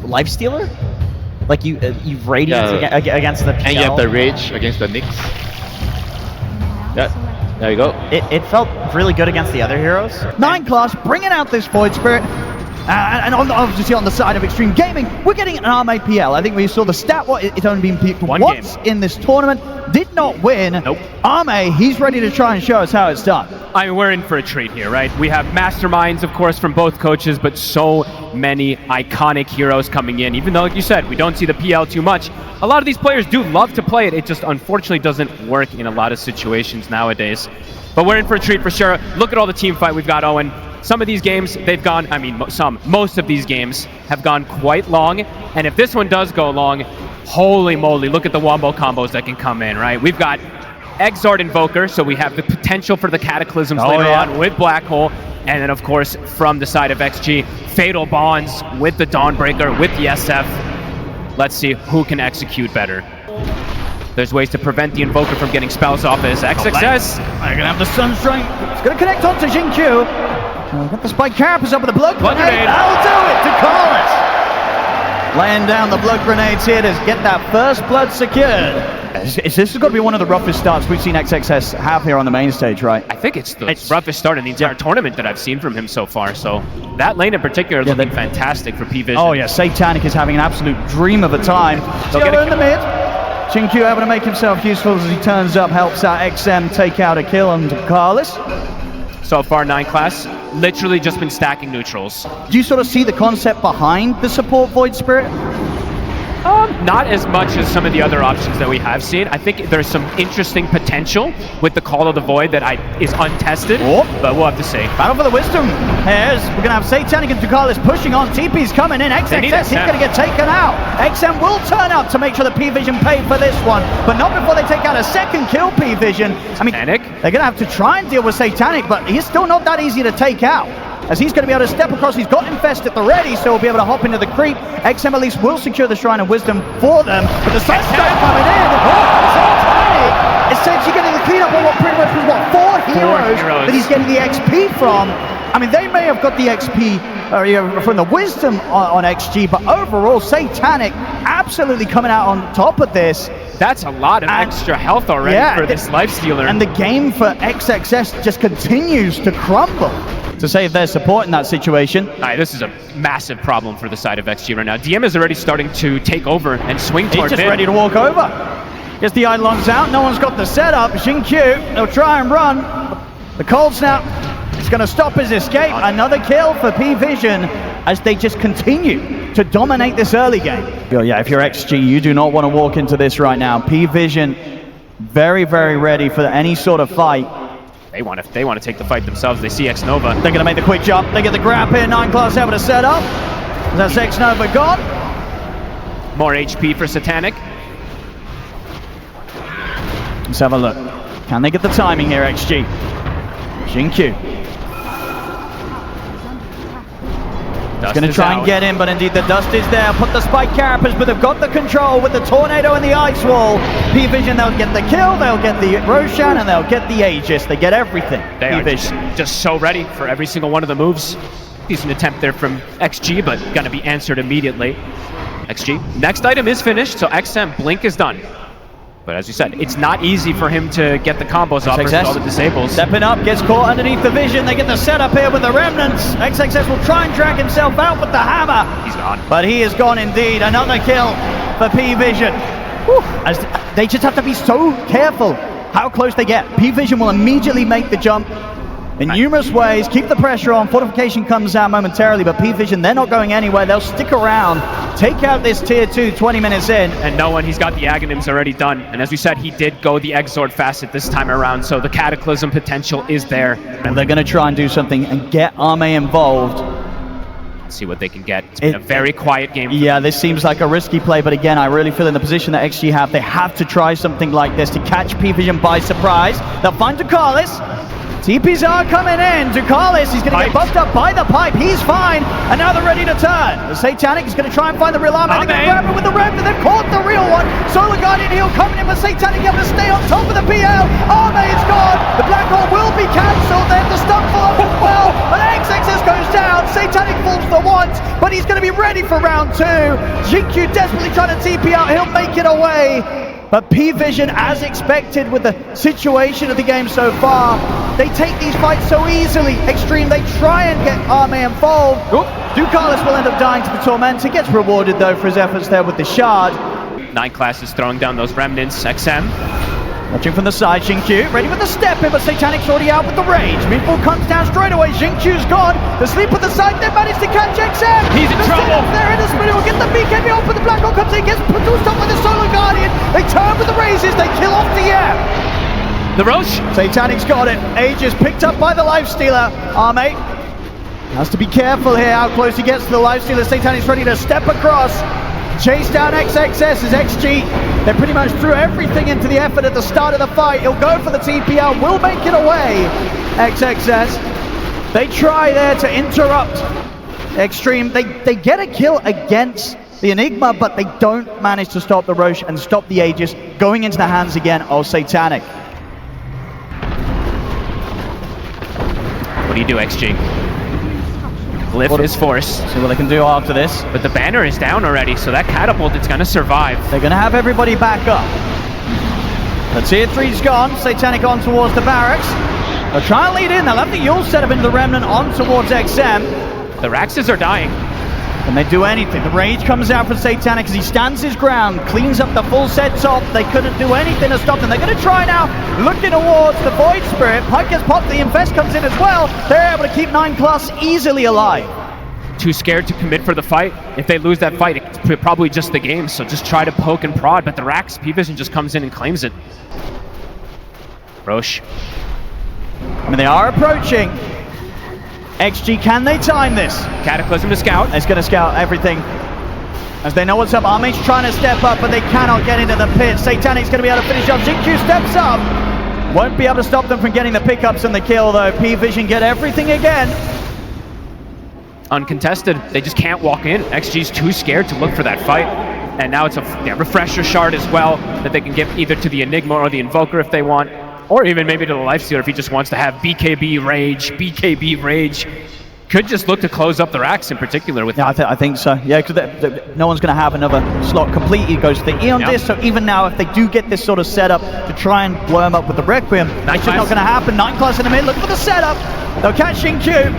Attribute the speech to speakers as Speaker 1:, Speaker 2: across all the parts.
Speaker 1: Lifestealer? Like you've Radiance against the PL.
Speaker 2: And you have the Rage against the Nyx. Yeah, there you go.
Speaker 1: It felt really good against the other heroes.
Speaker 3: 9 class bringing out this Void Spirit. And obviously on the side of Xtreme Gaming, we're getting an Arme PL. I think we saw the stat, it's only been picked once in this tournament. Did not win.
Speaker 4: Nope.
Speaker 3: Arme, he's ready to try and show us how it's done.
Speaker 4: I mean, we're in for a treat here, right? We have masterminds, of course, from both coaches, but so many iconic heroes coming in. Even though, like you said, we don't see the PL too much, a lot of these players do love to play it. It just unfortunately doesn't work in a lot of situations nowadays. But we're in for a treat for sure. Look at all the team fight we've got, Owen. Some of these games, they've gone, I mean, most of these games have gone quite long. And if this one does go long, holy moly, look at the wombo combos that can come in, right? We've got Exort Invoker, so we have the potential for the Cataclysms later on with Black Hole. And then, of course, from the side of XG, Fatal Bonds with the Dawnbreaker, with the SF. Let's see who can execute better. There's ways to prevent the Invoker from getting spells off as XXS.
Speaker 3: They're gonna have the Sunstrike. It's gonna connect onto Xingqiu. Got the Spike Carapace up with the Blood Grenade. That'll do it to Carlos. Laying down the Blood Grenades here to get that first blood secured. This has got to be one of the roughest starts we've seen XXS have here on the main stage, right?
Speaker 4: I think it's the roughest start in the entire tournament that I've seen from him so far. So that lane in particular looking fantastic for Pvision.
Speaker 3: Oh yeah, Satanic is having an absolute dream of a time. Still in the mid. Xingqiu able to make himself useful as he turns up, helps out XM take out a kill on Carlos.
Speaker 4: So far, 9 class, literally just been stacking neutrals.
Speaker 3: Do you sort of see the concept behind the support Void Spirit?
Speaker 4: Not as much as some of the other options that we have seen. I think there's some interesting potential with the Call of the Void that is untested, but we'll have to see.
Speaker 3: Battle for the Wisdom. We're going to have Satanic and Ducalis pushing on. TP's coming in. XXS, he's going to get taken out. XM will turn up to make sure that Pvision paid for this one, but not before they take out a second kill, Pvision. I mean, they're going to have to try and deal with Satanic, but he's still not that easy to take out, as he's going to be able to step across. He's got Infest at the ready, so he'll be able to hop into the creep. XM at least will secure the Shrine of Wisdom for them, but the Sunstrike coming in. Satanic essentially getting the cleanup on what pretty much was, 4 heroes that he's getting the XP from. I mean, they may have got the XP from the Wisdom on XG, but overall, Satanic absolutely coming out on top of this.
Speaker 4: That's a lot of extra health already for this Lifestealer.
Speaker 3: And the game for XXS just continues to crumble to save their support in that situation.
Speaker 4: This is a massive problem for the side of XG right now. DM is already starting to take over and swing toward
Speaker 3: He's just ready to walk over. Gets the Eidolons out, no one's got the setup. Xingqiu, they'll try and run. The Cold Snap is going to stop his escape. Another kill for Pvision as they just continue to dominate this early game. Yeah, if you're XG, you do not want to walk into this right now. Pvision very, very ready for any sort of fight.
Speaker 4: They want to take the fight themselves. They see X-Nova.
Speaker 3: They're going to make the quick jump. They get the grab here. 9 class able to set up. That's X-Nova gone.
Speaker 4: More HP for Satanic.
Speaker 3: Let's have a look. Can they get the timing here, XG? Xingqiu. He's going to try and get in, but indeed the dust is there. Put the Spike Carapace, but they've got the control with the Tornado and the Ice Wall. Pvision, they'll get the kill, they'll get the Roshan, and they'll get the Aegis. They get everything.
Speaker 4: They are just so ready for every single one of the moves. Decent attempt there from XG, but going to be answered immediately. XG, next item is finished, so XM Blink is done. But as you said, it's not easy for him to get the combos off versus all the disables.
Speaker 3: Stepping up, gets caught underneath the vision. They get the setup here with the Remnants. XXS will try and drag himself out with the hammer.
Speaker 4: He's gone.
Speaker 3: But he is gone indeed. Another kill for Pvision. As they just have to be so careful how close they get. Pvision will immediately make the jump in numerous ways, keep the pressure on. Fortification comes out momentarily, but Pvision, they're not going anywhere. They'll stick around, take out this tier 2 20 minutes in.
Speaker 4: And no one, he's got the Aghanims already done. And as we said, he did go the Exort facet this time around, so the Cataclysm potential is there.
Speaker 3: And they're going to try and do something and get Arme involved.
Speaker 4: Let's see what they can get. It's been a very quiet game.
Speaker 3: Yeah, this seems like a risky play, but again, I really feel in the position that XG have, they have to try something like this to catch Pvision by surprise. They'll find Ducalis. TPs are coming in. Ducalis, he's going to get buffed up by the pipe. He's fine. And now they're ready to turn. The Satanic is going to try and find the real armor. They're going to grab it with the Rev, and they've caught the real one. Solar Guardian heal coming in, but Satanic able to stay on top of the PL. Arme is gone. The Black Hole will be cancelled. They have the stun fall up as well. But XXS goes down. Satanic falls for once, but he's going to be ready for round 2. GQ desperately trying to TP out. He'll make it away. But Pvision, as expected with the situation of the game so far, they take these fights so easily. Xtreme, they try and get Arme involved. Ducalis will end up dying to the Tormentor. Gets rewarded though for his efforts there with the shard.
Speaker 4: 9 classes throwing down those remnants. XM.
Speaker 3: Watching from the side, Xingqiu ready with the step in, but Satanic's already out with the rage. Meatball comes down straight away. Xingqiu's gone. The sleep with the side, they managed to catch XM.
Speaker 4: He's in trouble.
Speaker 3: There in the middle, will get the BKB off, but the Black Hole comes in, gets produced up with the Solar Guardian. They turn with the raises, they kill off DM.
Speaker 4: The Roche.
Speaker 3: Satanic's got it. Aegis picked up by the Lifestealer. Arme has to be careful here how close he gets to the Lifestealer. Satanic's ready to step across. Chase down XXS as XG. They pretty much threw everything into the effort at the start of the fight. He'll go for the TPL, will make it away. XXS. They try there to interrupt Xtreme. They get a kill against the Enigma, but they don't manage to stop the Roche and stop the Aegis going into the hands again of Satanic.
Speaker 4: What do you do, XG? Glyph is forced.
Speaker 3: See what they can do after this.
Speaker 4: But the banner is down already, so that catapult is going to survive.
Speaker 3: They're going to have everybody back up. The tier 3's gone. Satanic on towards the barracks. They'll try and lead in. They'll have the Yule set up into the Remnant on towards XM.
Speaker 4: The Raxes are dying.
Speaker 3: Can they do anything? The rage comes out for Satanic as he stands his ground, cleans up the full set top. They couldn't do anything to stop them. They're going to try now, looking towards the Void Spirit. Pipe gets popped, the Infest comes in as well. They're able to keep 9 class easily alive.
Speaker 4: Too scared to commit for the fight. If they lose that fight, it's probably just the game, so just try to poke and prod, but the Rax, Pvision just comes in and claims it. Roche.
Speaker 3: I mean, they are approaching. XG, can they time this?
Speaker 4: Cataclysm to scout.
Speaker 3: It's going to scout everything. As they know what's up, Arme's trying to step up, but they cannot get into the pit. Satanic's going to be able to finish up. Xingqiu steps up. Won't be able to stop them from getting the pickups and the kill, though. Pvision get everything again.
Speaker 4: Uncontested. They just can't walk in. XG's too scared to look for that fight. And now it's a refresher shard as well that they can give either to the Enigma or the Invoker if they want. Or even maybe to the Lifestealer if he just wants to have BKB Rage. Could just look to close up the Rax in particular with
Speaker 3: I think so. Yeah, because no one's going to have another slot completely. It goes to the Eon Disc, so even now if they do get this sort of setup to try and blow him up with the Requiem, it's just not going to happen. 9 class in the mid, look for the setup. They'll catch Xingqiu.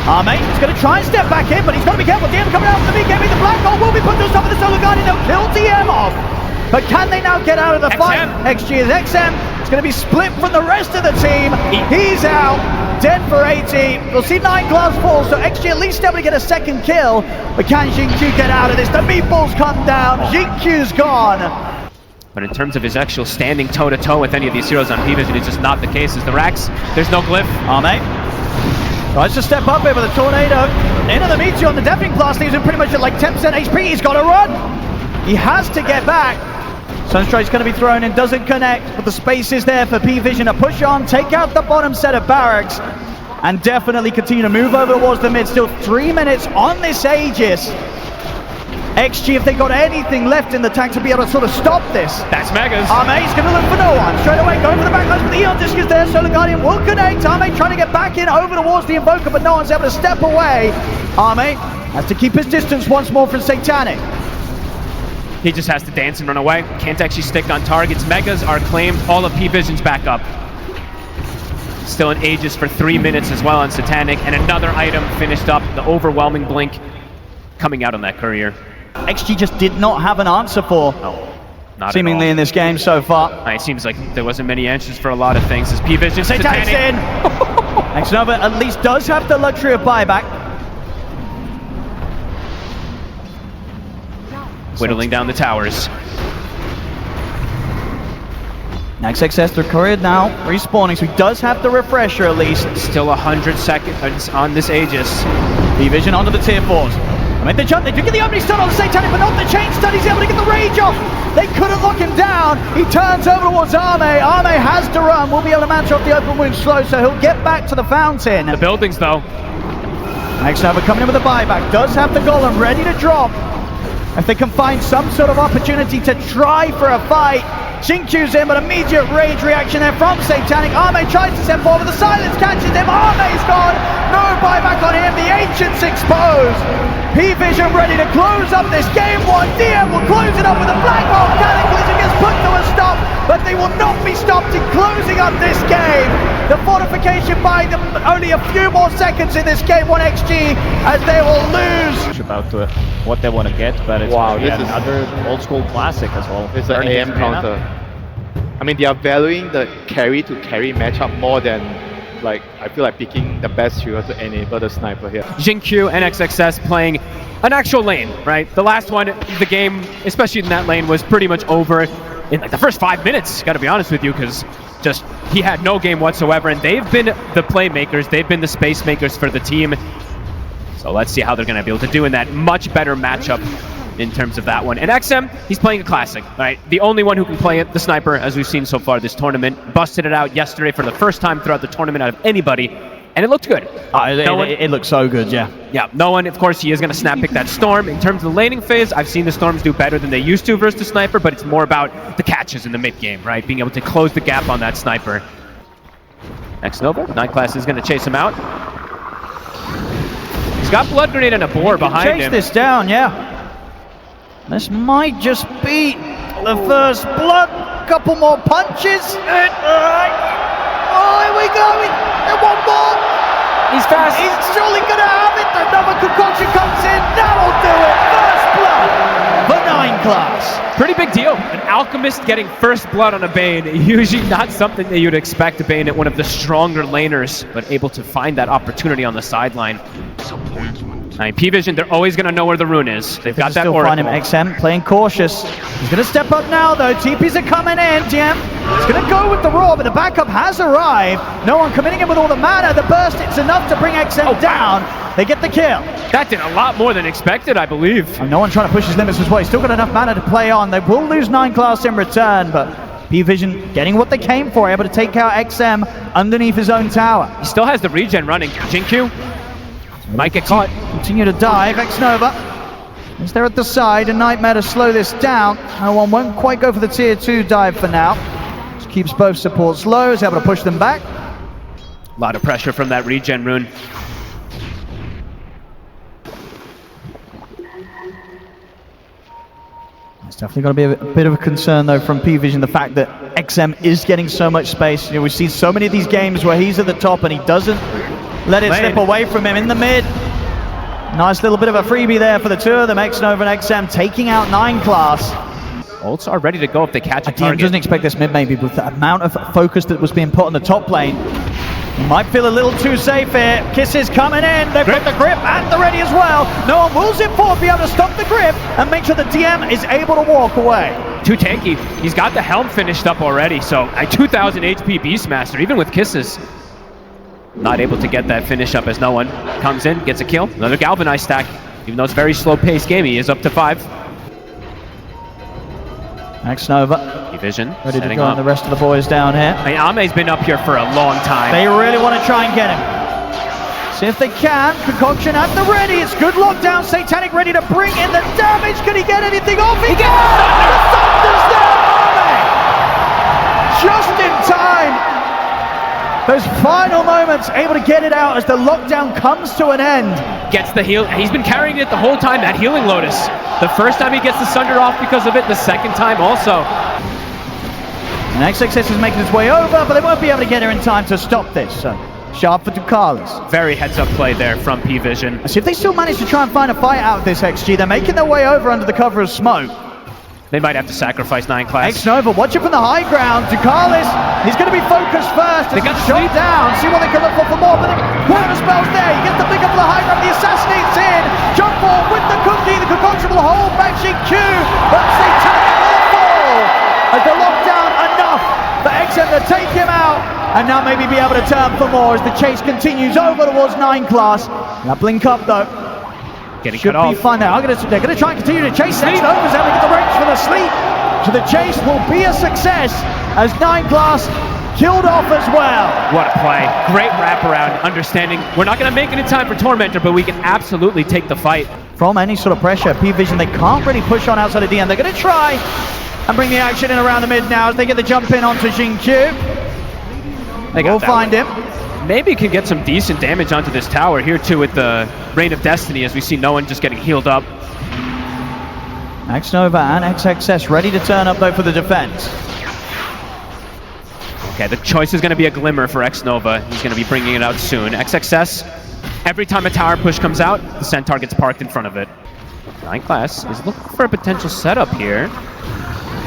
Speaker 3: Arme is going to try and step back in, but he's got to be careful. DM coming out with the BKB. The Black Hole will be put to stop with the Solar Guardian. They'll kill DM off. But can they now get out of the fight? XG is XM. It's going to be split from the rest of the team. He's out. Dead for 80. We'll see 9 class fall, so XG at least able to get a second kill. But can Xingqiu get out of this? The meatballs come down. Xingqiu's gone.
Speaker 4: But in terms of his actual standing toe-to-toe with any of these heroes on Pvision, it's just not the case. As the Rax, there's no glyph.
Speaker 3: Arme tries to step up here with a tornado. Into the Meteor on the Deafening Blast. He's in pretty much at like 10% HP. He's got to run. He has to get back. Sunstrike's going to be thrown in, doesn't connect, but the space is there for Pvision to push on, take out the bottom set of barracks, and definitely continue to move over towards the mid. Still 3 minutes on this Aegis. XG, if they got anything left in the tank to be able to sort of stop this.
Speaker 4: That's Megas.
Speaker 3: Arme's going to look for no one. Straight away, going for the backlash, but the Eon Disc is there. Solar Guardian will connect. Arme trying to get back in over towards the Invoker, but no one's able to step away. Arme has to keep his distance once more from Satanic.
Speaker 4: He just has to dance and run away. Can't actually stick on targets. Megas are claimed. All of Pvision's back up. Still an Aegis for 3 minutes as well on Satanic, and another item finished up. The overwhelming blink coming out on that courier.
Speaker 3: XG just did not have an answer for seemingly in this game so far.
Speaker 4: It seems like there wasn't many answers for a lot of things. As Pvision,
Speaker 3: Satanic's in. Xnova at least does have the luxury of buyback.
Speaker 4: Whittling down the towers.
Speaker 3: XXS through courier now, respawning, so he does have the refresher at least.
Speaker 4: Still 100 seconds on this Aegis.
Speaker 3: Pvision onto the tier 4s. Made the jump, they do get the opening stun on the Satanic, but not the chain stun. He's able to get the rage off. They couldn't lock him down. He turns over towards Arme. Arme has to run. Will be able to match off the open wound slow, so he'll get back to the fountain.
Speaker 4: The buildings, though.
Speaker 3: Xtreme coming in with a buyback. Does have the golem ready to drop. If they can find some sort of opportunity to try for a fight. Xingqiu's in, but immediate rage reaction there from Satanic. Arme tries to send forward, the silence catches him. Arme's gone. No buyback on him. The Ancient's exposed. Pvision ready to close up this game one. DM will close it up with a black hole. Cataclysm gets put to a stop, but they will not be stopped in closing up this game. The fortification buying them only a few more seconds in this game 1 XG as they will lose.
Speaker 1: About what they want to get, but it's
Speaker 2: Wow, this is
Speaker 1: another old school classic as well.
Speaker 2: It's an AM counter. I mean, they are valuing the carry to carry matchup more than, like, I feel like picking the best hero to enable the sniper here.
Speaker 4: Xingqiu and XXS playing an actual lane, right? The last one, the game, especially in that lane, was pretty much over in like the first 5 minutes, gotta be honest with you, because just he had no game whatsoever, and they've been the playmakers, they've been the space makers for the team. So let's see how they're gonna be able to do in that much better matchup in terms of that one. And XM, he's playing a classic, right? The only one who can play it, the sniper, as we've seen so far this tournament. Busted it out yesterday for the first time throughout the tournament out of anybody, and it looked good.
Speaker 3: It looks so good, yeah.
Speaker 4: Yeah, no one, of course, he is going to snap pick that Storm. In terms of the laning phase, I've seen the Storms do better than they used to versus the Sniper, but it's more about the catches in the mid-game, right? Being able to close the gap on that Sniper. Next Nova, Nightclass is going to chase him out. He's got Blood Grenade and a Boar behind him.
Speaker 3: Chase this down, yeah. This might just be the first blood. Couple more punches. And, oh, here we go. And one more.
Speaker 4: He's fast.
Speaker 3: He's surely going to have it. Another concoction comes in. That'll do it. First blood for 9 class.
Speaker 4: Pretty big deal. An Alchemist getting first blood on a Bane. Usually not something that you'd expect a Bane at one of the stronger laners, but able to find that opportunity on the sideline. I mean, Pvision, they're always going to know where the rune is. They've got that
Speaker 3: still
Speaker 4: Oracle.
Speaker 3: Find him. XM playing cautious. He's going to step up now, though. TPs are coming in. DM is going to go with the Roar, but the backup has arrived. No one committing in with all the mana. The burst, it's enough to bring XM down. They get the kill.
Speaker 4: That did a lot more than expected, I believe.
Speaker 3: And no one trying to push his limits as well. He's still got enough mana to play on. They will lose 9 class in return, but Pvision getting what they came for, able to take out XM underneath his own tower.
Speaker 4: He still has the regen running. Xingqiu might get caught.
Speaker 3: Continue to dive. X-Nova is there at the side. A Nightmare to slow this down. No one won't quite go for the tier 2 dive for now. Just keeps both supports low. Is able to push them back.
Speaker 4: A lot of pressure from that regen rune.
Speaker 3: It's definitely going to be a bit of a concern, though, from Pvision, the fact that XM is getting so much space. You know, we've seen so many of these games where he's at the top and he doesn't let it slip away from him in the mid. Nice little bit of a freebie there for the two of them, X-Nova and XM, taking out 9 class.
Speaker 4: Ults are ready to go if they catch a
Speaker 3: DM
Speaker 4: target.
Speaker 3: doesn't expect this mid, maybe, with the amount of focus that was being put on the top lane. He might feel a little too safe here. Kisses coming in. They've got the grip at the ready as well. No one wills it forward, be able to stop the grip and make sure the DM is able to walk away.
Speaker 4: Too tanky. He's got the helm finished up already, so a 2,000 HP Beastmaster, even with Kisses. Not able to get that finish up as no one comes in, gets a kill. Another Galvanized stack. Even though it's a very slow-paced game, he is up to 5.
Speaker 3: X-Nova.
Speaker 4: Pvision
Speaker 3: Ready to go on the rest of the boys down here.
Speaker 4: I mean, Ame's been up here for a long time.
Speaker 3: They really want to try and get him. See if they can. Concoction at the ready. It's good lockdown. Satanic ready to bring in the damage. Can he get anything off? He gets the Thunder's there. Ame! Just in time. Those final moments, able to get it out as the lockdown comes to an end.
Speaker 4: Gets the heal. He's been carrying it the whole time, that healing Lotus. The first time he gets the Sunder off because of it, the second time also.
Speaker 3: And XXS is making its way over, but they won't be able to get her in time to stop this. So, sharp for Ducalis.
Speaker 4: Very heads-up play there from Pvision.
Speaker 3: See if they still manage to try and find a fight out of this XG. They're making their way over under the cover of smoke.
Speaker 4: They might have to sacrifice 9 class.
Speaker 3: X-Nova, watch it from the high ground. Ducalis, he's going to be focused first.
Speaker 4: They got
Speaker 3: shot down. See what they can look for more. But the quarter spell's there. He gets the pick up for the high ground. The assassinate's in. Jump ball with the cookie. The concoction will hold back Xingqiu. But Satanic will fall. As the lockdown enough for XM to take him out. And now maybe be able to turn for more as the chase continues over towards 9 class. Now blink up though.
Speaker 4: Getting
Speaker 3: should
Speaker 4: cut
Speaker 3: be
Speaker 4: off.
Speaker 3: fine there. They're going to try and continue to chase. XTREME's able to get the range for the sleep. So the chase will be a success as 9glass killed off as well.
Speaker 4: What a play. Great wraparound, understanding we're not going to make it in time for Tormentor, but we can absolutely take the fight.
Speaker 3: From any sort of pressure, Pvision, they can't really push on outside of DM. They're going to try and bring the action in around the mid now as they get the jump in onto Xingqiu. We'll find him.
Speaker 4: Maybe can get some decent damage onto this tower here too with the Reign of Destiny, as we see no one just getting healed up.
Speaker 3: Xnova and XXS ready to turn up though for the defense.
Speaker 4: Okay, the choice is going to be a Glimmer for Xnova. He's going to be bringing it out soon. XXS, every time a tower push comes out, the Centaur gets parked in front of it. 9glass is looking for a potential setup here.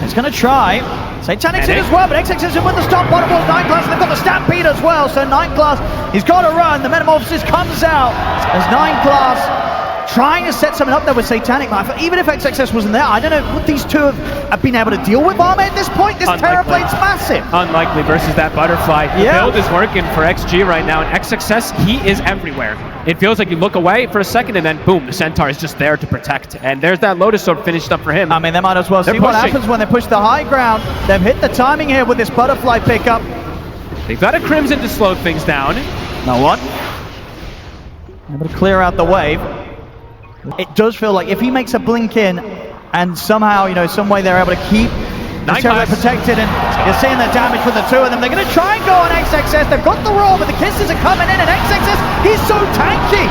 Speaker 3: It's going to try. Satanic's in as well, but XXS in with the stop. Bottom wall, 9glass, and they've got the Stampede as well. So 9glass, he's got to run. The Metamorphosis comes out as 9glass trying to set something up there with Satanic. Even if XXS wasn't there, I don't know, would these two have been able to deal with Arme at this point? This Terrorplane's massive.
Speaker 4: Unlikely versus that Butterfly. The build is working for XG right now, and XXS, he is everywhere. It feels like you look away for a second, and then boom, the Centaur is just there to protect. And there's that Lotus Sword finished up for him.
Speaker 3: I mean, they might as well see what happens when they push the high ground. They've hit the timing here with this Butterfly pickup.
Speaker 4: They've got a Crimson to slow things down.
Speaker 3: No one. Able to clear out the wave. It does feel like if he makes a blink in and somehow, some way they're able to keep the Terror protected, and you're seeing the damage from the two of them. They're going to try and go on XXS. They've got the roll, but the kisses are coming in, and XXS, he's so tanky.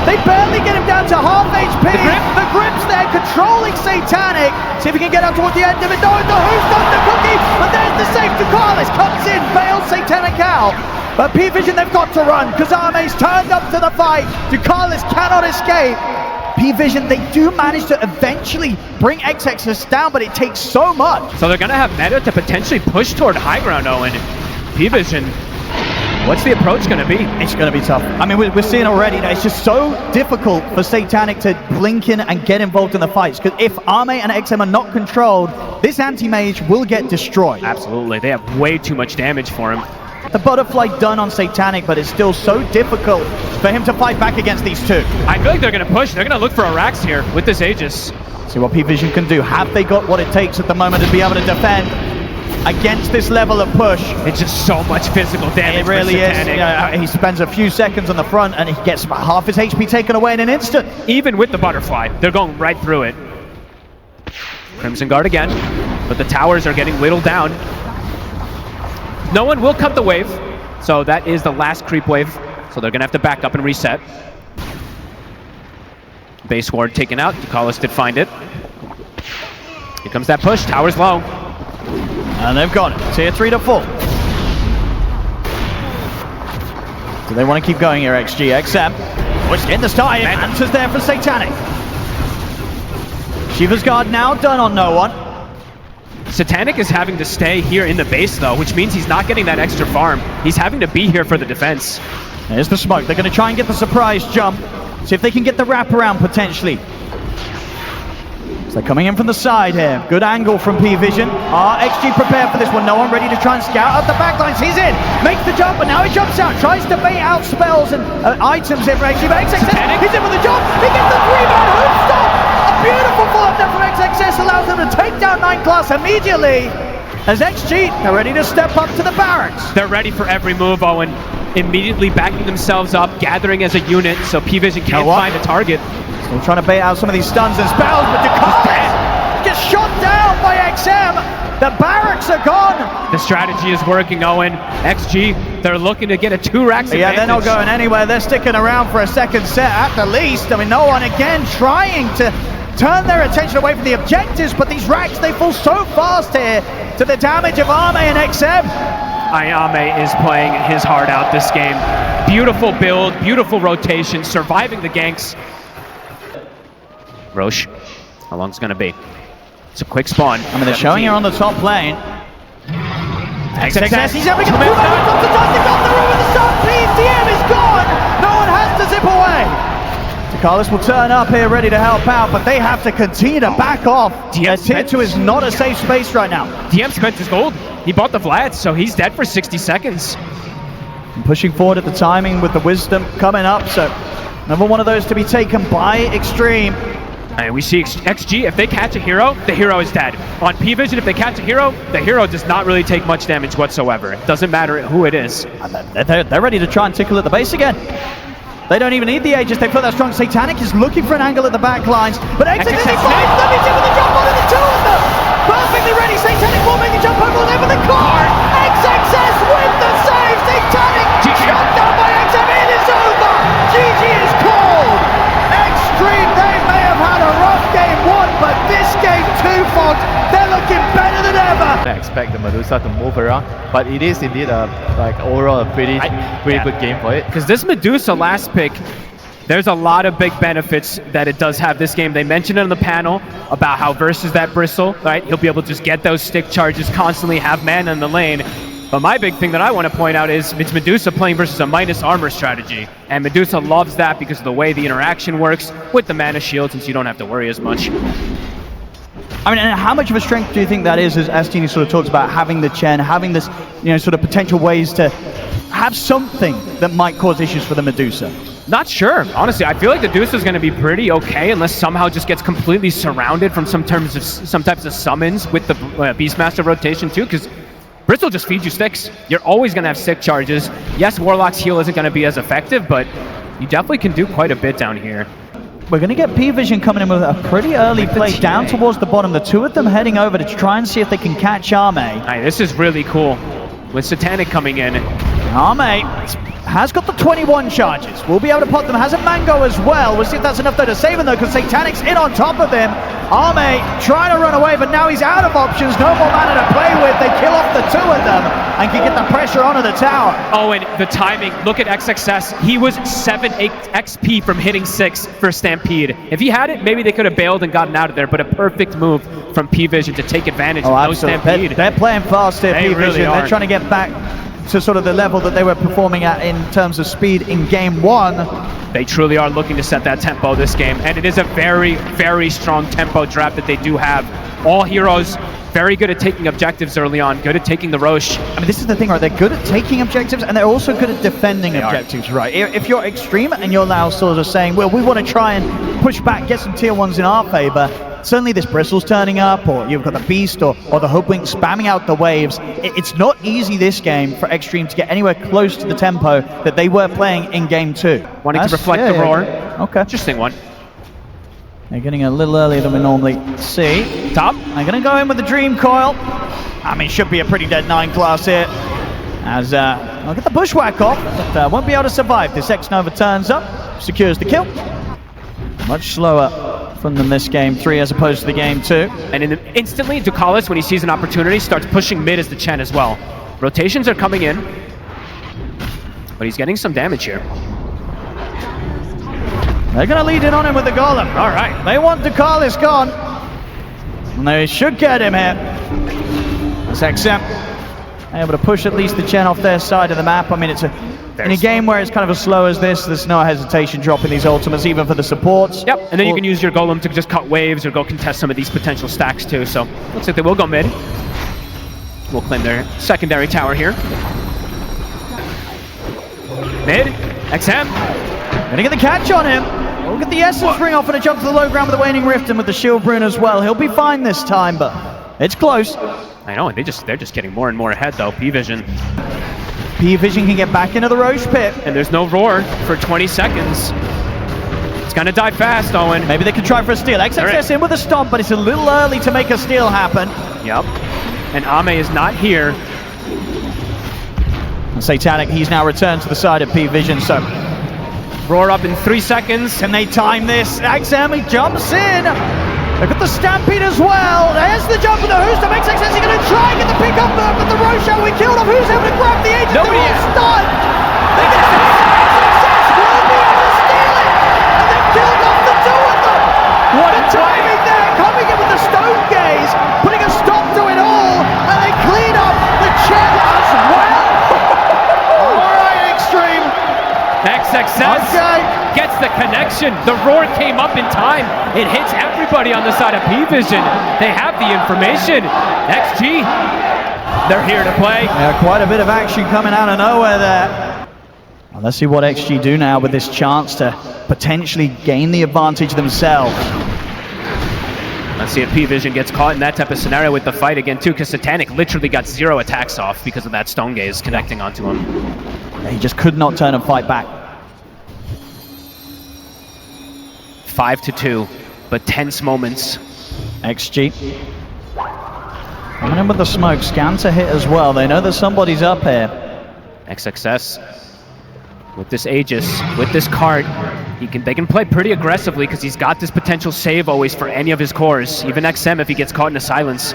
Speaker 3: They barely get him down to half HP. The grip's there, controlling Satanic. See if he can get up towards the end of it. No, who's got the cookie? And there's the save. Ducalis comes in, bails Satanic out. But Pvision, they've got to run, because Arme's turned up to the fight. Ducalis cannot escape. Pvision, they do manage to eventually bring XXS down, but it takes so much.
Speaker 4: So they're going to have meta to potentially push toward high ground, Owen. Pvision, what's the approach going to be?
Speaker 3: It's going to be tough. I mean, we're seeing already that it's just so difficult for Satanic to blink in and get involved in the fights, because if Arme and XM are not controlled, this anti-mage will get destroyed.
Speaker 4: Absolutely. They have way too much damage for him.
Speaker 3: The Butterfly done on Satanic, but it's still so difficult for him to fight back against these two.
Speaker 4: I feel like they're going to push. They're going to look for a Rax here with this Aegis.
Speaker 3: See what Pvision can do. Have they got what it takes at the moment to be able to defend against this level of push?
Speaker 4: It's just so much physical damage.
Speaker 3: It really is. Yeah, he spends a few seconds on the front and he gets about half his HP taken away in an instant.
Speaker 4: Even with the Butterfly, they're going right through it. Crimson Guard again, but the towers are getting whittled down. No one will cut the wave, so that is the last creep wave. So they're going to have to back up and reset. Base ward taken out. Ducalis did find it. Here comes that push. Tower's low.
Speaker 3: And they've got it. Tier 3 to 4. Do they want to keep going here, XG? XM. Push in the start. Answers there for Satanic. Shiva's Guard now done on no one.
Speaker 4: Satanic is having to stay here in the base though, which means he's not getting that extra farm. He's having to be here for the defense.
Speaker 3: There's the smoke. They're going to try and get the surprise jump. See if they can get the wraparound potentially. So they're coming in from the side here. Good angle from Pvision. XG prepared for this one. No one ready to try and scout up the backlines. He's in. Makes the jump, and now he jumps out. Tries to bait out spells and items here for XG. But XXS, he's in with the jump. He gets the 3-man hoop stop. A beautiful follow-up there from XXS allows them to take down 9glass immediately. As XG, they're ready to step up to the barracks.
Speaker 4: They're ready for every move, Owen. Immediately backing themselves up, gathering as a unit, so Pvision can't find a target.
Speaker 3: Still trying to bait out some of these stuns and spells, but Ducalis gets shot down by XM. The barracks are gone.
Speaker 4: The strategy is working, Owen. XG, they're looking to get a 2-Rax advantage.
Speaker 3: Yeah, they're not going anywhere. They're sticking around for a second set at the least. I mean, no one again trying to turn their attention away from the objectives, but these racks, they fall so fast here to the damage of Arme and XM.
Speaker 4: Arme is playing his heart out this game. Beautiful build, beautiful rotation, surviving the ganks. Roche, how long is it going to be? It's a quick spawn.
Speaker 3: I mean, they're showing her on the top lane. XXS, he's able to get the 2-man off the top. They got the room with the start. BBTEAM is gone. No one has to zip away. Ducalis will turn up here ready to help out, but they have to continue to back off. Tier 2 is not a safe space right now.
Speaker 4: DM spent his gold. He bought the Vlad, so he's dead for 60 seconds.
Speaker 3: And pushing forward at the timing with the wisdom coming up, so Another one of those to be taken by Xtreme.
Speaker 4: And we see XG, if they catch a hero, the hero is dead. On Pvision, if they catch a hero, the hero does not really take much damage whatsoever. It doesn't matter who it is.
Speaker 3: And they're ready to try and tickle at the base again. They don't even need the Aegis, they put that strong. Satanic is looking for an angle at the back lines, but XXS finds them, he's in with the jump on the two of them! Perfectly ready, Satanic will make the jump over there with the card! XXS with the save! Satanic shot down by XM, it is over! GG is called! Xtreme, they may have had a rough game one, but this game two, Fox, they're looking better than ever!
Speaker 2: I expect the Medusa to move around, but it is indeed overall a pretty good game for it.
Speaker 4: Because this Medusa last pick, there's a lot of big benefits that it does have this game. They mentioned it on the panel about how versus that Bristle, right? He'll be able to just get those stick charges constantly, have mana in the lane. But my big thing that I want to point out is it's Medusa playing versus a minus armor strategy. And Medusa loves that because of the way the interaction works with the mana shield, since you don't have to worry as much.
Speaker 3: I mean, and how much of a strength do you think that is, as Astini sort of talks about having the Chen, having this, sort of potential ways to have something that might cause issues for the Medusa?
Speaker 4: Not sure. Honestly, I feel like the Medusa is going to be pretty okay unless somehow just gets completely surrounded from some types of summons with the Beastmaster rotation too, because Bristle just feeds you sticks. You're always going to have stick charges. Yes, Warlock's heal isn't going to be as effective, but you definitely can do quite a bit down here.
Speaker 3: We're going to get Pvision coming in with a pretty early play down towards the bottom. The two of them heading over to try and see if they can catch Arme.
Speaker 4: Right, this is really cool with Satanic coming in.
Speaker 3: Arme has got the 21 charges. We'll be able to pop them. Has a Mango as well. We'll see if that's enough though to save him though, because Satanic's in on top of him. Arme trying to run away, but now he's out of options. No more mana to play with. They kill off the two of them and can get the pressure onto the tower.
Speaker 4: Oh, and the timing. Look at XXS. He was 7 XP from hitting 6 for Stampede. If he had it, maybe they could have bailed and gotten out of there, but a perfect move from Pvision to take advantage of no Stampede.
Speaker 3: They're playing fast here, Pvision.
Speaker 4: Really
Speaker 3: they're trying to get back to sort of the level that they were performing at in terms of speed in game one.
Speaker 4: They truly are looking to set that tempo this game, and it is a very, very strong tempo draft that they do have. All heroes very good at taking objectives early on, good at taking the Roche.
Speaker 3: I mean, this is the thing, right? They're good at taking objectives, and they're also good at defending objectives, right? If you're Xtreme and you're now sort of saying, well, we want to try and push back, get some tier 1s in our favor, certainly this Bristle's turning up, or you've got the Beast or the Hoodwink spamming out the waves. It's not easy this game for Xtreme to get anywhere close to the tempo that they were playing in game 2.
Speaker 4: Wanting to reflect the roar.
Speaker 3: Okay.
Speaker 4: Interesting one.
Speaker 3: They're getting a little earlier than we normally see.
Speaker 4: Top.
Speaker 3: They're going to go in with the Dream Coil. I mean, should be a pretty dead 9 class here. As I'll get the Bushwhack off, but won't be able to survive. This X-Nova turns up, secures the kill. Much slower from them this game 3 as opposed to the game 2.
Speaker 4: And instantly, Ducalis, when he sees an opportunity, starts pushing mid as the Chen as well. Rotations are coming in, but he's getting some damage here.
Speaker 3: They're going to lead in on him with the Golem.
Speaker 4: All right.
Speaker 3: They want Ducalis gone. And they should get him here. It's XM able to push at least the Chen off their side of the map. I mean, it's in a game where it's kind of as slow as this, there's no hesitation dropping these ultimates, even for the supports.
Speaker 4: Yep, and then you can use your Golem to just cut waves or go contest some of these potential stacks too. So looks like they will go mid. We'll claim their secondary tower here. Mid, XM.
Speaker 3: Gonna get the catch on him. We'll get the Essence Ring off and a jump to the low ground with the Waning Rift and with the Shield Rune as well. He'll be fine this time, but it's close.
Speaker 4: I know, and they're just getting more and more ahead though. Pvision
Speaker 3: can get back into the Roche pit.
Speaker 4: And there's no roar for 20 seconds. It's gonna die fast, Owen.
Speaker 3: Maybe they can try for a steal. XXS in with a stomp, but it's a little early to make a steal happen.
Speaker 4: Yep. And Ame is not here.
Speaker 3: And Satanic, he's now returned to the side of Pvision, so
Speaker 4: roar up in 3 seconds.
Speaker 3: Can they time this? XM, he jumps in. They've got the Stampede as well. There's the jump with the Hooster. Makes sense. He's going to try and get the pick up there, but the Roche we killed off. Who's able to grab the agent?
Speaker 4: Nobody
Speaker 3: They're
Speaker 4: is.
Speaker 3: all stunned. They get the success. Will be able to steal it. And they've killed off the two of them. What a timing there. Coming in with the Stone Gaze, putting a stop to it all. And they clean up the Chen as well. All right, Xtreme.
Speaker 4: XXS gets the connection. The roar came up in time. It hits everybody on the side of Pvision. They have the information. XG, they're here to play.
Speaker 3: Yeah, quite a bit of action coming out of nowhere there. Well, let's see what XG do now with this chance to potentially gain the advantage themselves.
Speaker 4: Let's see if Pvision gets caught in that type of scenario with the fight again too, because Satanic literally got 0 attacks off because of that Stone Gaze connecting onto him.
Speaker 3: Yeah, he just could not turn and fight back.
Speaker 4: 5-2, but tense moments.
Speaker 3: XG coming in with the smoke, scan to hit as well. They know that somebody's up here.
Speaker 4: XXS with this Aegis, with this cart, they can play pretty aggressively because he's got this potential save always for any of his cores, even XM if he gets caught in a silence.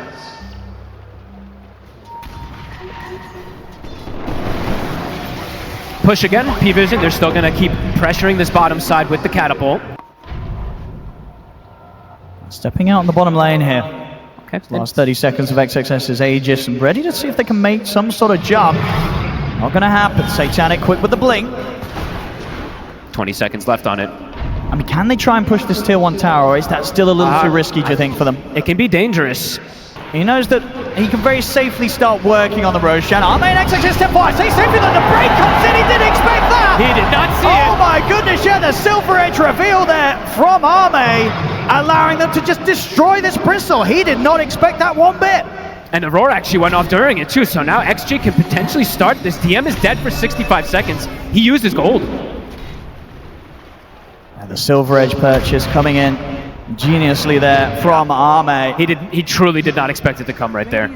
Speaker 4: Push again, Pvision, they're still going to keep pressuring this bottom side with the catapult.
Speaker 3: Stepping out in the bottom lane here.
Speaker 4: Okay.
Speaker 3: Last 30 seconds of XXS's Aegis, and ready to see if they can make some sort of jump. Not gonna happen. Satanic quick with the blink.
Speaker 4: 20 seconds left on it.
Speaker 3: I mean, can they try and push this tier 1 tower, or is that still a little too risky, do you think, for them?
Speaker 4: It can be dangerous.
Speaker 3: He knows that he can very safely start working on the Roshan. Arme and XXS step forward. Stay safely, then the break comes in. He didn't expect that.
Speaker 4: He did not see it.
Speaker 3: Oh my goodness, yeah, the Silver Edge reveal there from Arme, allowing them to just destroy this Bristle. He did not expect that one bit.
Speaker 4: And Aurora actually went off during it too, so now XG can potentially start this. DM is dead for 65 seconds. He used his gold.
Speaker 3: And the Silver Edge purchase coming in geniusly there from Arme.
Speaker 4: He truly did not expect it to come right there.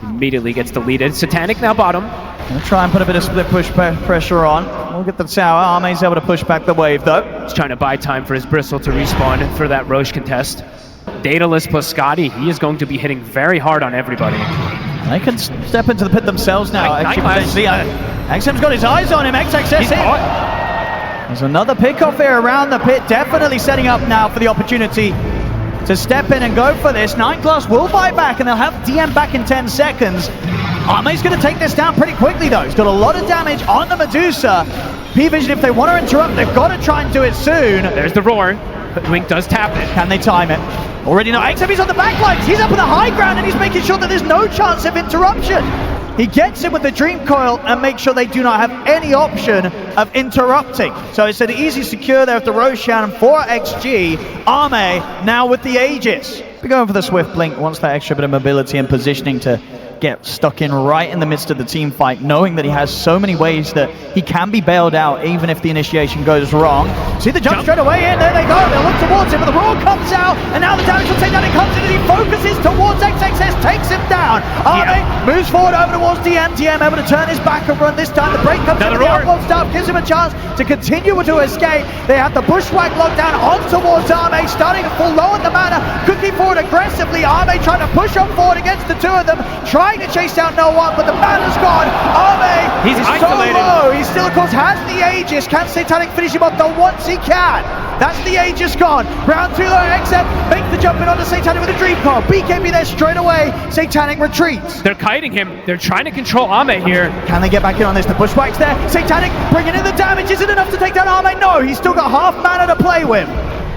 Speaker 4: Immediately gets deleted. Satanic now bottom.
Speaker 3: Gonna try and put a bit of split push pressure on. We'll get the tower. Arme's able to push back the wave though.
Speaker 4: He's trying to buy time for his Bristle to respawn for that Roche contest. Daedalus plus Scotty, he is going to be hitting very hard on everybody.
Speaker 3: They can step into the pit themselves now. XM's got his eyes on him. XXS
Speaker 4: He's
Speaker 3: in.
Speaker 4: caught.
Speaker 3: There's another pickoff here around the pit, definitely setting up now for the opportunity to step in and go for this. 9 Class will buy back and they'll have DM back in 10 seconds. Arme's going to take this down pretty quickly though. He's got a lot of damage on the Medusa. Pvision, if they want to interrupt, they've got to try and do it soon.
Speaker 4: There's the roar, but Wink does tap it.
Speaker 3: Can they time it? Already know. XM is on the backlines. He's up on the high ground and he's making sure that there's no chance of interruption. He gets in with the Dream Coil and makes sure they do not have any option of interrupting. So it's an easy secure there with the Roshan for XG. Arme now with the Aegis. We're going for the Swift Blink, wants that extra bit of mobility and positioning to get stuck in right in the midst of the team fight, knowing that he has so many ways that he can be bailed out even if the initiation goes wrong. See the jump straight away in, there they go, they'll look towards him, but the roar comes out, and now the damage will take down, it comes in, and he focuses towards XXS, takes him down. Arme moves forward over towards DM able to turn his back and run this time. The break comes in, the outlaw stuff gives him a chance to continue to escape. They have the bushwhack locked down on towards Arme, starting to fall low at the mana, cooking forward aggressively. Arme trying to push on forward against the two of them, trying to chase down no one, but the mana's gone. Arme
Speaker 4: He's
Speaker 3: is
Speaker 4: isolated.
Speaker 3: so low. He still, of course, has the Aegis. Can Satanic finish him off the once he can? That's the Aegis gone. Round 2 though, XM makes the jump in onto Satanic with a Dream Coil. BKB there straight away. Satanic retreats.
Speaker 4: They're kiting him. They're trying to control Arme here.
Speaker 3: Can they get back in on this? The bushwhack's there. Satanic bringing in the damage. Is it enough to take down Arme? No, he's still got half mana to play with.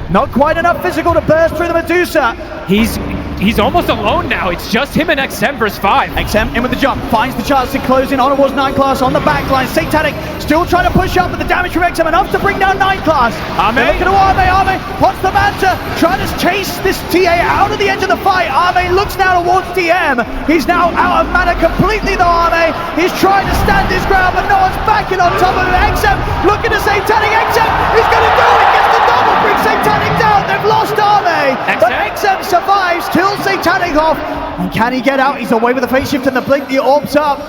Speaker 3: Not quite enough physical to burst through the Medusa.
Speaker 4: He's almost alone now. It's just him and XM versus 5.
Speaker 3: XM in with the jump, finds the chance to close in on towards 9 Class on the back line. Satanic still trying to push up, but the damage from XM enough to bring down 9 Class.
Speaker 4: Arme.
Speaker 3: They're looking to Arme pots the Manta, trying to chase this TA out of the edge of the fight. Arme looks now towards DM. He's now out of mana completely though, Arme. He's trying to stand his ground, but no one's backing on top of him. XM looking to Satanic. XM is going to do it. Gets the double, brings Satanic down. They've lost Arme, but XM survives, kills Satanic off. And can he get out? He's away with the phase shift and the blink, the orbs up.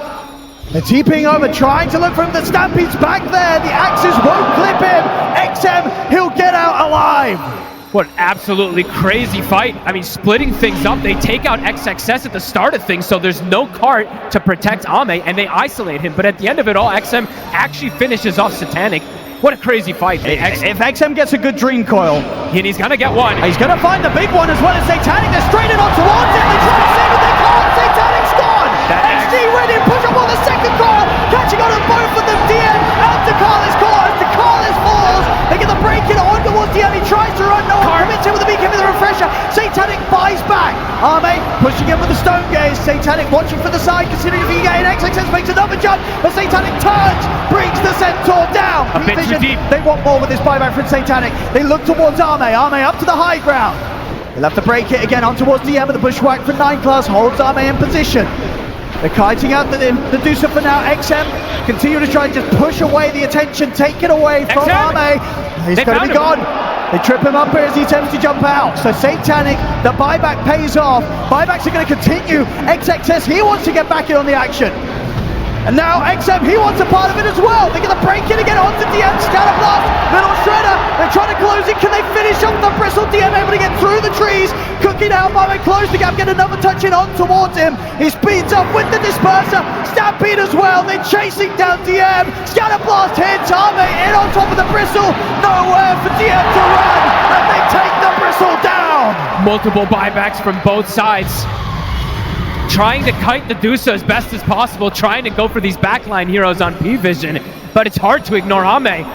Speaker 3: They're TPing over, trying to look for him. The Stampede's back there. The axes won't clip him. XM, he'll get out alive.
Speaker 4: What an absolutely crazy fight. I mean, splitting things up. They take out XXS at the start of things, so there's no cart to protect Arme, and they isolate him. But at the end of it all, XM actually finishes off Satanic. What a crazy fight.
Speaker 3: If XM gets a good Dream Coil,
Speaker 4: and he's gonna get one.
Speaker 3: He's gonna find the big one as well as Satanic. They're straight in on towards him. They try to save it, they can't. Satanic's gone. XG winning, push up on the second coil, catching on both of them. DM out to Carlos Coil as the Carlos falls. They get the break in on towards DM. He tries to run, no one commits him with the BKB, the refresh pressure. Satanic buys back. Arme pushing in with the stone gaze. Satanic watching for the side, considering if he can get in. XXS makes another jump, but Satanic turns, brings the Centaur down.
Speaker 4: A bit too deep.
Speaker 3: They want more with this buyback from Satanic. They look towards Arme. Arme up to the high ground. He'll have to break it again on towards DM, and the bushwhack from 9 class holds Arme in position. They're kiting out the Deucer for now. XM continue to try and just push away the attention, take it away from Arme. He's going to be gone. They trip him up here as he attempts to jump out. So Satanic, the buyback pays off. Buybacks are going to continue. XXS, he wants to get back in on the action. And now XM, he wants a part of it as well. They're going to break it again onto DM. Scatterblast, little shredder. They're trying to close it. Can they finish off the bristle? DM able to get through the trees. Cooking out, Bowman close the gap, get another touch in on towards him. He speeds up with the disperser. Stampede as well. They're chasing down DM. Scatterblast hits Arme in on top of the bristle. Nowhere for DM to run. And they take the bristle down.
Speaker 4: Multiple buybacks from both sides. Trying to kite the Deucer as best as possible, trying to go for these backline heroes on Pvision, but it's hard to ignore Arme.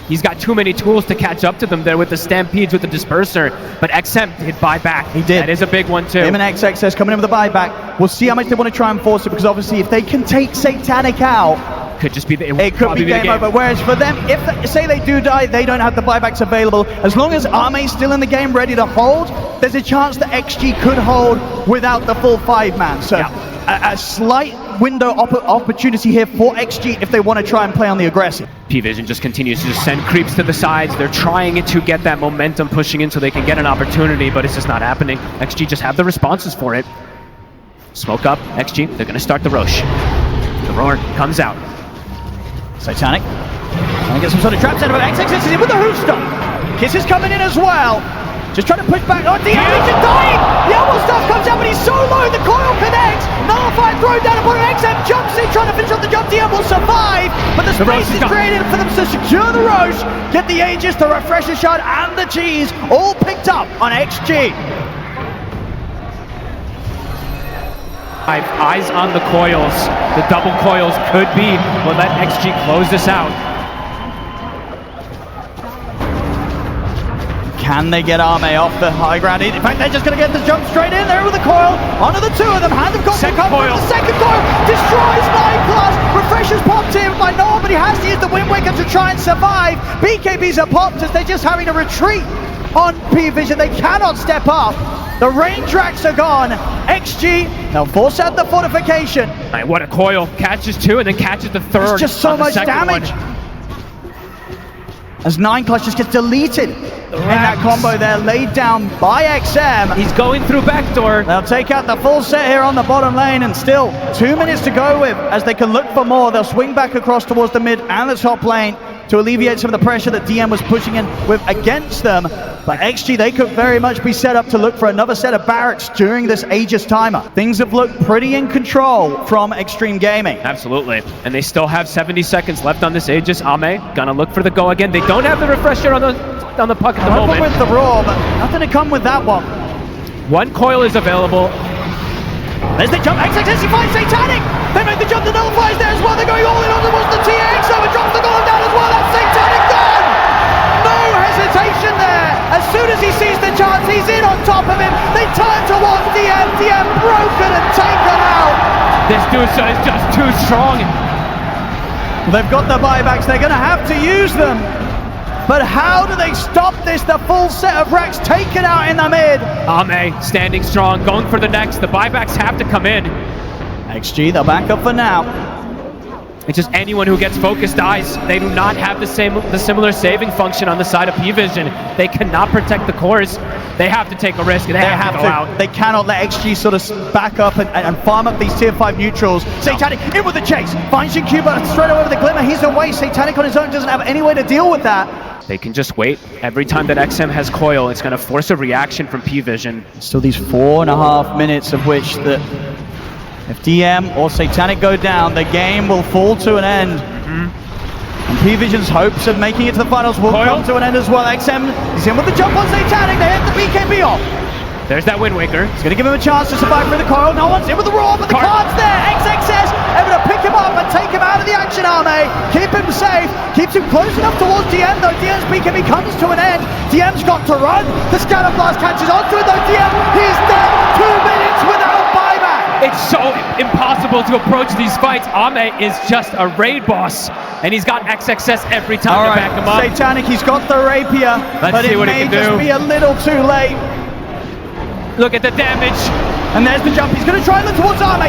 Speaker 4: He's got too many tools to catch up to them there with the Stampedes, with the Disperser, but XM did buy back.
Speaker 3: He did.
Speaker 4: That is a big one too.
Speaker 3: Him and XXS coming in with a buyback. We'll see how much they want to try and force it, because obviously if they can take Satanic out,
Speaker 4: could just be
Speaker 3: it could be game over. Whereas for them, if say they do die, they don't have the buybacks available. As long as Arme's still in the game, ready to hold, there's a chance that XG could hold without the full 5-man. So a slight window opportunity here for XG if they want to try and play on the aggressive.
Speaker 4: Pvision just continues to just send creeps to the sides. They're trying to get that momentum pushing in so they can get an opportunity, but it's just not happening. XG just have the responses for it. Smoke up, XG, they're going to start the Roche. The roar comes out.
Speaker 3: Satanic trying to get some sort of traps out of it. XXS is in with the Hooster. Kiss is coming in as well. Just trying to push back. Oh, DM is dying. The elbow stuff comes out, but he's so low. The coil connects. Nullifier thrown down upon him. XM jumps in, trying to finish off the jump. DM will survive, but the space is created for them to secure the Roche, get the Aegis, the Refresher Shard, and the Cheese all picked up on XG.
Speaker 4: Eyes on the coils. The double coils could be what let XG close this out.
Speaker 3: Can they get Arme off the high ground? In fact, they're just going to get the jump straight in there with the coil. Onto the two of them. Hand of God
Speaker 4: second coil.
Speaker 3: The second coil destroys 9 class. Refreshers popped in by Noah, but he has to use the Wind Waker to try and survive. BKBs are popped as they're just having to retreat on Pvision. They cannot step up. The range racks are gone. XG, they'll force out the fortification.
Speaker 4: Right, what a coil. Catches 2 and then catches the third.
Speaker 3: It's just so much damage. As 9 class just gets deleted in that combo there, laid down by XM.
Speaker 4: He's going through backdoor.
Speaker 3: They'll take out the full set here on the bottom lane, and still 2 minutes to go with as they can look for more. They'll swing back across towards the mid and the top lane to alleviate some of the pressure that DM was pushing in with against them. But XG, they could very much be set up to look for another set of barracks during this Aegis timer. Things have looked pretty in control from Xtreme Gaming.
Speaker 4: Absolutely. And they still have 70 seconds left on this Aegis. Ame gonna look for the go again. They don't have the refresher on the puck at the moment.
Speaker 3: With the roar, but nothing to come with that one.
Speaker 4: 1 coil is available.
Speaker 3: There's the jump. XXS, he finds Satanic. They make the jump. The nullifiers there as well. They're going all in on towards the TX. So it drops the goal down as well. That's Satanic gone. No hesitation there. As soon as he sees the chance, he's in on top of him. They turn towards DM. DM broken and taken out.
Speaker 4: This Deucer is just too strong.
Speaker 3: They've got the buybacks. They're going to have to use them. But how do they stop this? The full set of racks taken out in the mid.
Speaker 4: Ame standing strong, going for the next. The buybacks have to come in.
Speaker 3: XG, they'll back up for now.
Speaker 4: It's just anyone who gets focused dies. They do not have the similar saving function on the side of Pvision. They cannot protect the cores. They have to take a risk. They have to go out.
Speaker 3: They cannot let XG sort of back up and farm up these tier 5 neutrals. Satanic in with the chase. Finds Shinkuba straight over the glimmer. He's away. Satanic on his own doesn't have any way to deal with that.
Speaker 4: They can just wait. Every time that XM has coil, it's going to force a reaction from Pvision.
Speaker 3: Still these 4.5 minutes of which the if DM or Satanic go down, the game will fall to an end. And Pvision's hopes of making it to the finals will come to an end as well. XM is in with the jump on Satanic. They hit the BKB off.
Speaker 4: There's that Wind Waker.
Speaker 3: It's going to give him a chance to survive through the coil. No one's in with the roar, but the
Speaker 4: Card.
Speaker 3: card's there. XXS able to pick him up and take him out of the action, Arme. Keep him safe. Keeps him close enough towards DM, though. DM's beacon comes to an end. DM's got to run. The scatter blast catches onto it, though. DM, he's dead. 2 minutes without buyback.
Speaker 4: It's so impossible to approach these fights. Ame is just a raid boss, and he's got XXS every time to back him up.
Speaker 3: Satanic, he's got the rapier,
Speaker 4: Let's
Speaker 3: but
Speaker 4: see
Speaker 3: it
Speaker 4: what he
Speaker 3: may
Speaker 4: can
Speaker 3: just
Speaker 4: do.
Speaker 3: be a little too late.
Speaker 4: Look at the damage.
Speaker 3: And there's the jump. He's going to try and look towards Arme.